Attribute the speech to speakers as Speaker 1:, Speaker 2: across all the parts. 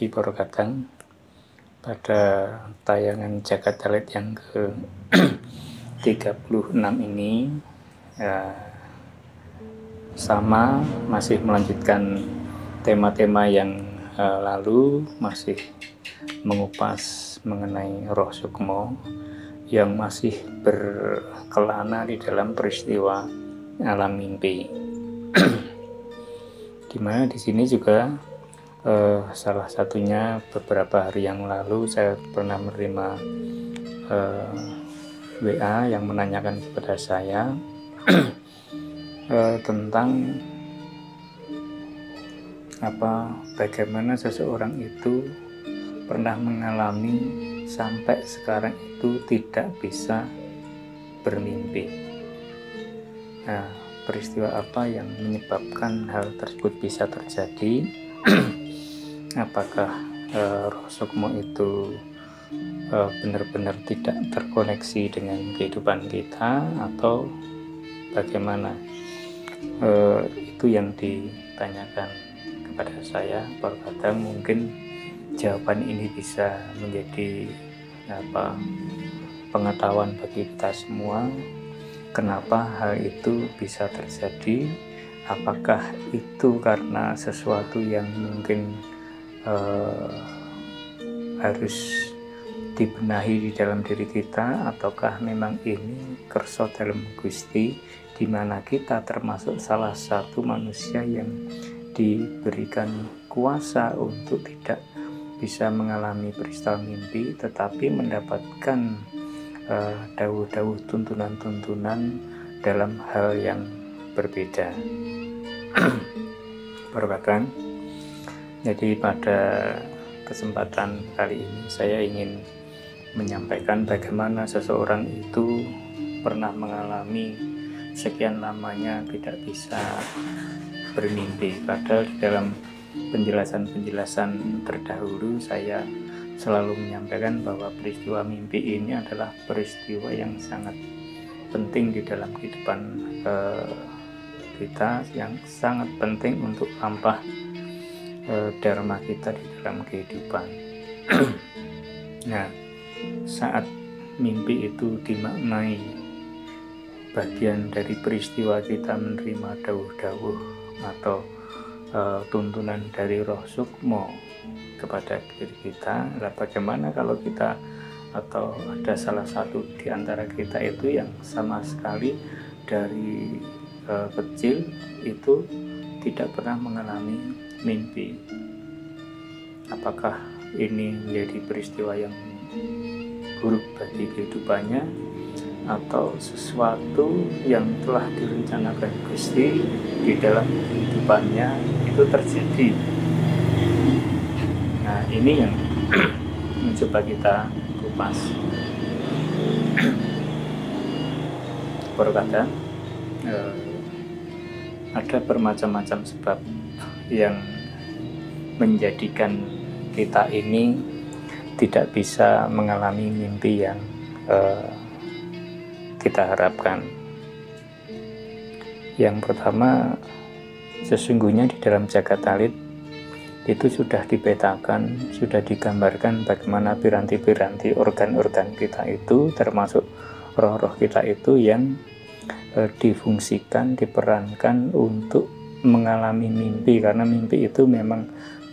Speaker 1: lagi para kadang pada tayangan Jagat Dalit yang ke 36 ini sama masih melanjutkan tema-tema yang lalu, masih mengupas mengenai Roh Sukmo yang masih berkelana di dalam peristiwa alam mimpi. Dimana di sini juga salah satunya beberapa hari yang lalu saya pernah menerima WA yang menanyakan kepada saya tentang bagaimana seseorang itu pernah mengalami sampai sekarang itu tidak bisa bermimpi. Nah, peristiwa apa yang menyebabkan hal tersebut bisa terjadi? Apakah Roh Sukmo itu benar-benar tidak terkoneksi dengan kehidupan kita atau bagaimana? Itu yang ditanyakan kepada saya. Kadang mungkin jawaban ini bisa menjadi pengetahuan bagi kita semua. Kenapa hal itu bisa terjadi? Apakah itu karena sesuatu yang mungkin harus dibenahi di dalam diri kita, ataukah memang ini kersa dalam Gusti, di mana kita termasuk salah satu manusia yang diberikan kuasa untuk tidak bisa mengalami peristiwa mimpi, tetapi mendapatkan dawuh-dawuh tuntunan-tuntunan dalam hal yang berbeda. Berkatan. Jadi pada kesempatan kali ini saya ingin menyampaikan bagaimana seseorang itu pernah mengalami sekian lamanya tidak bisa bermimpi. Padahal di dalam penjelasan terdahulu saya selalu menyampaikan bahwa peristiwa mimpi ini adalah peristiwa yang sangat penting di dalam kehidupan kita, yang sangat penting untuk lampah dharma kita di dalam kehidupan. Nah, saat mimpi itu dimaknai bagian dari peristiwa kita menerima dawuh-dawuh atau tuntunan dari Roh Sukmo kepada diri kita. Nah, bagaimana kalau kita atau ada salah satu di antara kita itu yang sama sekali dari kecil itu tidak pernah mengalami mimpi? Apakah ini menjadi peristiwa yang buruk bagi kehidupannya, atau sesuatu yang telah direncanakan Gusti di dalam kehidupannya itu terjadi? Nah, ini yang mencoba kita kupas. Berkata ada bermacam-macam sebab yang menjadikan kita ini tidak bisa mengalami mimpi yang kita harapkan. Yang pertama, sesungguhnya di dalam Jagat Dalit itu sudah dipetakan, sudah digambarkan bagaimana piranti-piranti organ-organ kita itu, termasuk roh-roh kita itu yang difungsikan, diperankan untuk mengalami mimpi, karena mimpi itu memang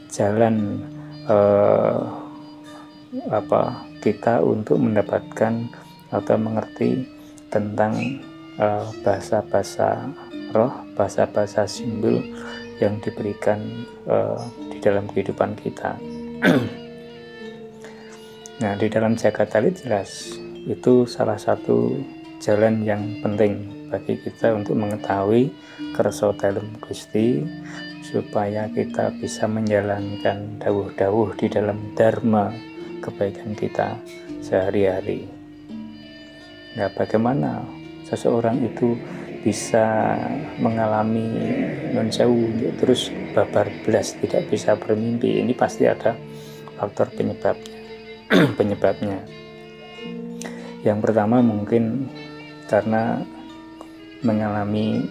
Speaker 1: jalan kita untuk mendapatkan atau mengerti tentang bahasa-bahasa roh, bahasa-bahasa simbol yang diberikan di dalam kehidupan kita. Nah, di dalam Jagat Dalit jelas itu salah satu jalan yang penting bagi kita untuk mengetahui kersa dalem Gusti, supaya kita bisa menjalankan dawuh-dawuh di dalam dharma kebaikan kita sehari-hari. Nah, bagaimana seseorang itu bisa mengalami non-sewu terus babar belas tidak bisa bermimpi? Ini pasti ada faktor penyebabnya. Yang pertama mungkin karena mengalami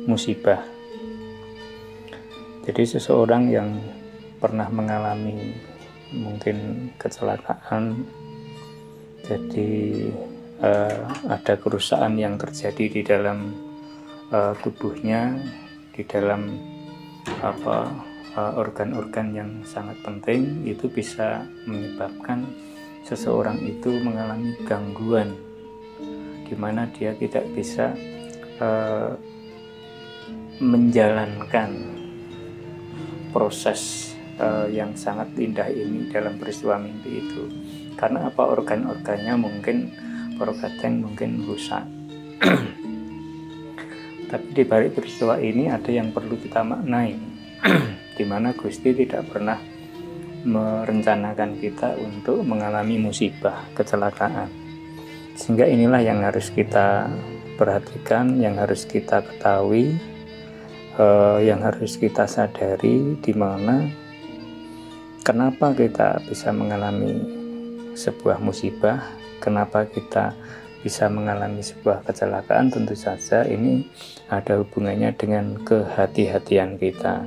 Speaker 1: musibah. Jadi seseorang yang pernah mengalami mungkin kecelakaan, jadi ada kerusakan yang terjadi di dalam tubuhnya, di dalam organ-organ yang sangat penting, itu bisa menyebabkan seseorang itu mengalami gangguan di mana dia tidak bisa menjalankan proses yang sangat indah ini dalam peristiwa mimpi itu. Karena organ-organnya mungkin Purgadeng mungkin rusak. Tapi di balik peristiwa ini ada yang perlu kita maknai, di mana Gusti tidak pernah merencanakan kita untuk mengalami musibah, kecelakaan. Sehingga inilah yang harus kita perhatikan, yang harus kita ketahui, yang harus kita sadari, di mana kenapa kita bisa mengalami sebuah musibah, kenapa kita bisa mengalami sebuah kecelakaan. Tentu saja ini ada hubungannya dengan kehati-hatian kita.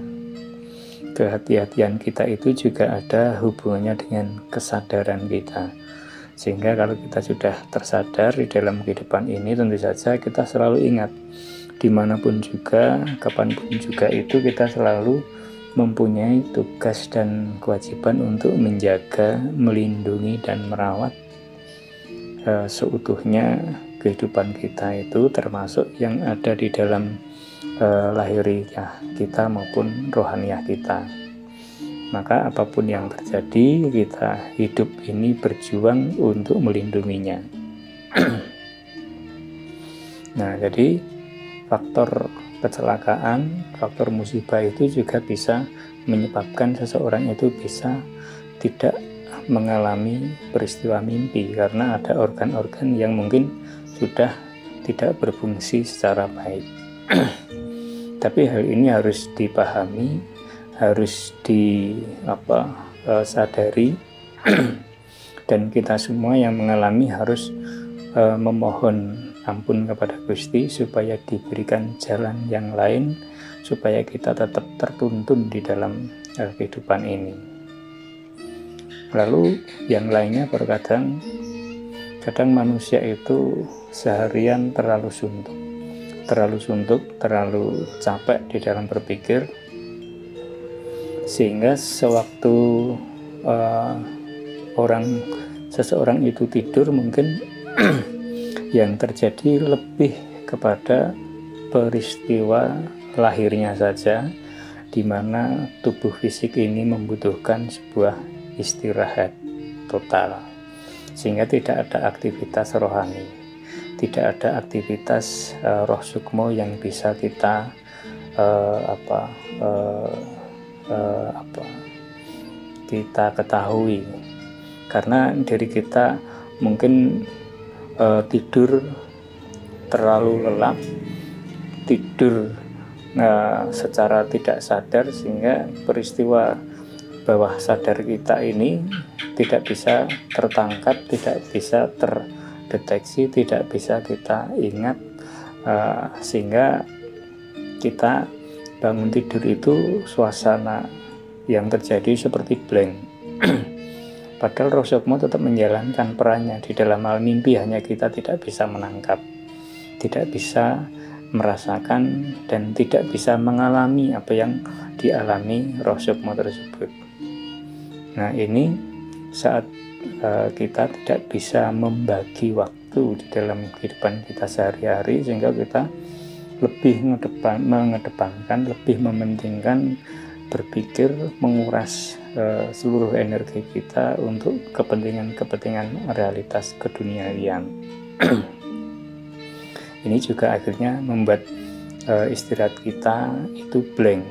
Speaker 1: Kehati-hatian kita itu juga ada hubungannya dengan kesadaran kita. Sehingga kalau kita sudah tersadar di dalam kehidupan ini, tentu saja kita selalu ingat, dimanapun juga, kapanpun juga itu kita selalu mempunyai tugas dan kewajiban untuk menjaga, melindungi, dan merawat seutuhnya kehidupan kita itu, termasuk yang ada di dalam lahiriah kita maupun rohaniah kita. Maka apapun yang terjadi, kita hidup ini berjuang untuk melindunginya. Nah, jadi faktor kecelakaan, faktor musibah itu juga bisa menyebabkan seseorang itu bisa tidak mengalami peristiwa mimpi, karena ada organ-organ yang mungkin sudah tidak berfungsi secara baik. Tapi hal ini harus dipahami, harus disadari, dan kita semua yang mengalami harus memohon ampun kepada Gusti supaya diberikan jalan yang lain, supaya kita tetap tertuntun di dalam kehidupan ini. Lalu yang lainnya, kadang manusia itu seharian terlalu suntuk, terlalu capek di dalam berpikir, sehingga sewaktu seseorang itu tidur, mungkin yang terjadi lebih kepada peristiwa lahirnya saja, di mana tubuh fisik ini membutuhkan sebuah istirahat total, sehingga tidak ada aktivitas rohani, tidak ada aktivitas roh sukmo yang bisa kita kita ketahui, karena diri kita mungkin tidur terlalu lelap, tidur secara tidak sadar, sehingga peristiwa bawah sadar kita ini tidak bisa tertangkap, tidak bisa terdeteksi, tidak bisa kita ingat, sehingga kita bangun tidur itu suasana yang terjadi seperti blank. Padahal Roh Sukmo tetap menjalankan perannya di dalam hal mimpi, hanya kita tidak bisa menangkap, tidak bisa merasakan, dan tidak bisa mengalami apa yang dialami Roh Sukmo tersebut. Nah, ini saat kita tidak bisa membagi waktu di dalam kehidupan kita sehari-hari, sehingga kita lebih mengedepankan, lebih mementingkan berpikir, menguras seluruh energi kita untuk kepentingan realitas keduniawian. Ini juga akhirnya membuat istirahat kita itu blank.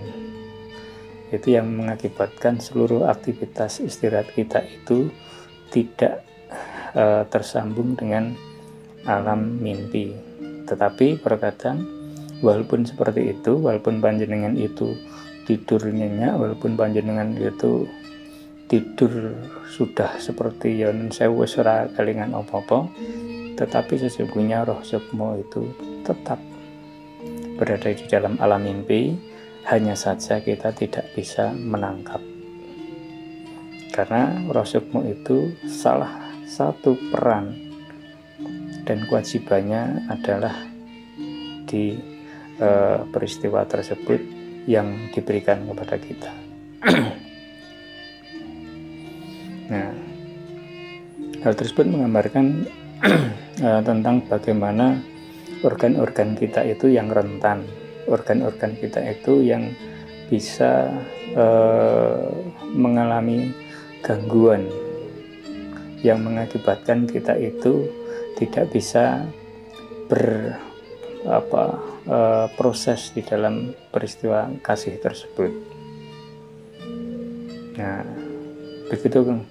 Speaker 1: Itu yang mengakibatkan seluruh aktivitas istirahat kita itu tidak tersambung dengan alam mimpi. Tetapi terkadang walaupun seperti itu, walaupun panjenengan itu tidur nyenyak, walaupun panjenengan itu tidur sudah seperti yon sewu ora kelingan apa-apa, tetapi sesungguhnya Roh Sukmo itu tetap berada di dalam alam mimpi, hanya saja kita tidak bisa menangkap. karena roh sukmo itu salah satu peran dan kewajibannya adalah di peristiwa tersebut yang diberikan kepada kita. Nah, hal tersebut menggambarkan tentang bagaimana organ-organ kita itu yang rentan, organ-organ kita itu yang bisa mengalami gangguan yang mengakibatkan kita itu tidak bisa proses di dalam peristiwa kasih tersebut. Nah, begitu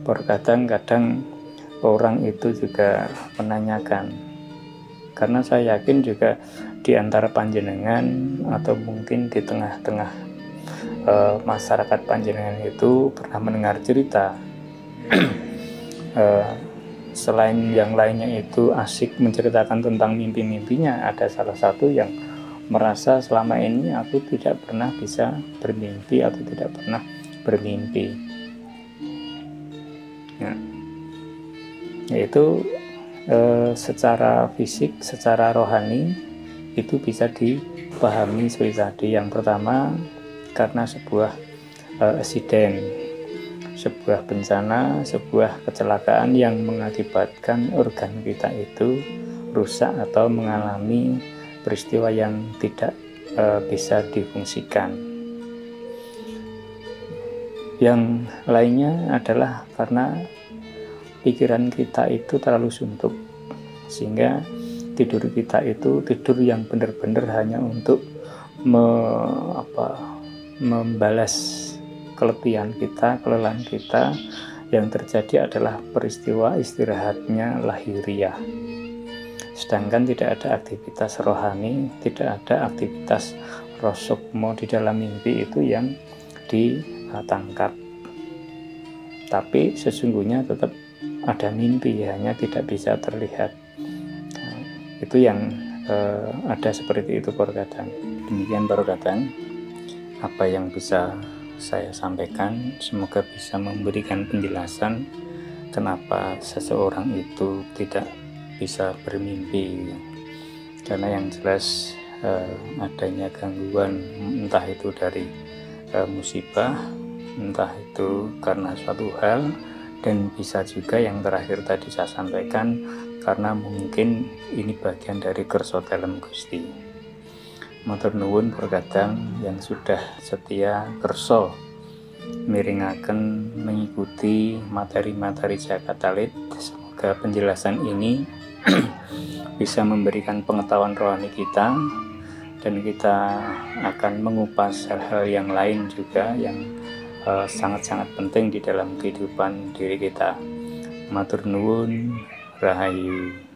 Speaker 1: kadang orang itu juga menanyakan, karena saya yakin juga di antara panjenengan atau mungkin di tengah-tengah masyarakat panjenengan itu pernah mendengar cerita selain yang lainnya itu asik menceritakan tentang mimpi-mimpinya, ada salah satu yang merasa selama ini aku tidak pernah bisa bermimpi atau tidak pernah bermimpi. Nah, yaitu secara fisik, secara rohani itu bisa dipahami seperti tadi. Yang pertama, karena sebuah insiden, sebuah bencana, sebuah kecelakaan yang mengakibatkan organ kita itu rusak atau mengalami peristiwa yang tidak bisa difungsikan. Yang lainnya adalah karena pikiran kita itu terlalu suntuk, sehingga tidur kita itu tidur yang benar-benar hanya untuk membalas keletihan kita, kelelahan kita. Yang terjadi adalah peristiwa istirahatnya lahiriah, sedangkan tidak ada aktivitas rohani, tidak ada aktivitas roh sukmo di dalam mimpi itu yang ditangkap. Tapi sesungguhnya tetap ada mimpi, hanya tidak bisa terlihat. Nah, itu yang ada seperti itu Porkadang. Demikian Porkadang apa yang bisa saya sampaikan, semoga bisa memberikan penjelasan kenapa seseorang itu tidak bisa bermimpi. Karena yang jelas adanya gangguan, entah itu dari musibah, entah itu karena suatu hal, dan bisa juga yang terakhir tadi saya sampaikan karena mungkin ini bagian dari kersa dalem Gusti. Matur nuwun Porkadang yang sudah setia kersa miringaken mengikuti materi-materi Jakatalit. Semoga penjelasan ini bisa memberikan pengetahuan rohani kita, dan kita akan mengupas hal-hal yang lain juga yang sangat-sangat penting di dalam kehidupan diri kita. Matur nuwun, rahayu.